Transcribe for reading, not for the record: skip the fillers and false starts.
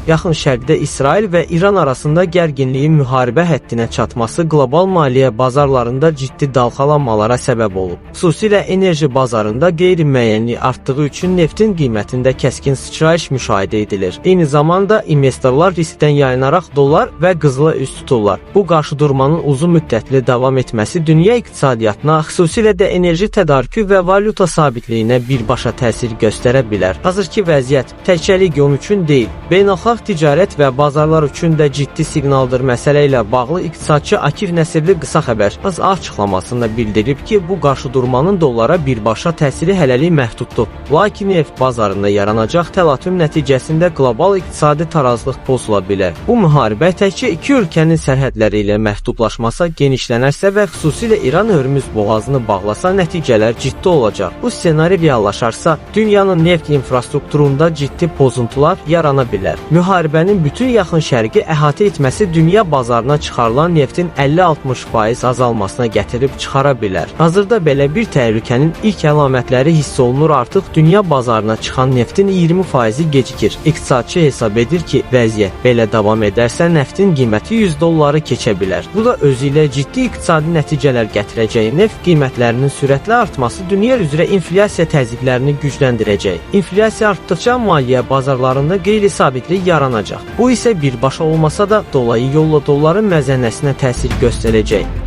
Yaxın Şərqdə İsrail və İran arasında gərginliyin müharibə həddinə çatması qlobal maliyyə bazarlarında ciddi dalğalanmalara səbəb olub. Xüsusilə enerji bazarında qeyri-müəyyənlik artdığı üçün neftin qiymətində kəskin sıçrayış müşahidə edilir. Eyni zamanda investorlar riskdən yayınaraq dollar və qızıla üst tuturlar. Bu qarşıdurmanın uzun müddətli davam etməsi dünya iqtisadiyyatına, xüsusilə də enerji tədarükü və valyuta sabitliyinə birbaşa təsir göstərə bilər. Hazırki vəziyyət təkcə region üçün deyil, beynəlxalq ticarət və bazarlar üçün də ciddi siqnaldır. Məsələ ilə bağlı iqtisadçı Akif Nəsirli qısa xəbər açıqlamasında bildirib ki, bu qarşıdurmanın dollara birbaşa təsiri hələlik məhduddur. Lakin neft bazarında yaranacaq təlatüm nəticəsində qlobal iqtisadi tarazlıq pozula bilər. Bu müharibə təkcə iki ölkənin sərhədləri ilə məhdudlaşmasa, genişlənərsə və xüsusilə İran-Hörmüz boğazını bağlasa nəticələr ciddi olacaq. Bu ssenari reallaşarsa, dünyanın neft infrastrukturunda ciddi pozuntular yarana bilər. Müharibənin bütün yaxın şərqi əhatə etməsi dünya bazarına çıxarılan neftin 50-60% azalmasına gətirib çıxara bilər. Hazırda belə bir təhlükənin ilk əlamətləri hiss olunur, artıq dünya bazarına çıxan neftin 20%-i gecikir. İqtisadçı hesab edir ki, vəziyyət belə davam edərsə neftin qiyməti $100 keçə bilər. Bu da özü ilə ciddi iqtisadi nəticələr gətirəcək. Neft qiymətlərinin sürətli artması dünya üzrə inflyasiya təzyiqlərini gücləndirəcək. İnflyasiya artdıqca maliyyə bazarlarında qeyri-sabitlik yaranacaq. Bu isə birbaşa olmasa da dolayı yolla dolların məzənnəsinə təsir göstərəcək.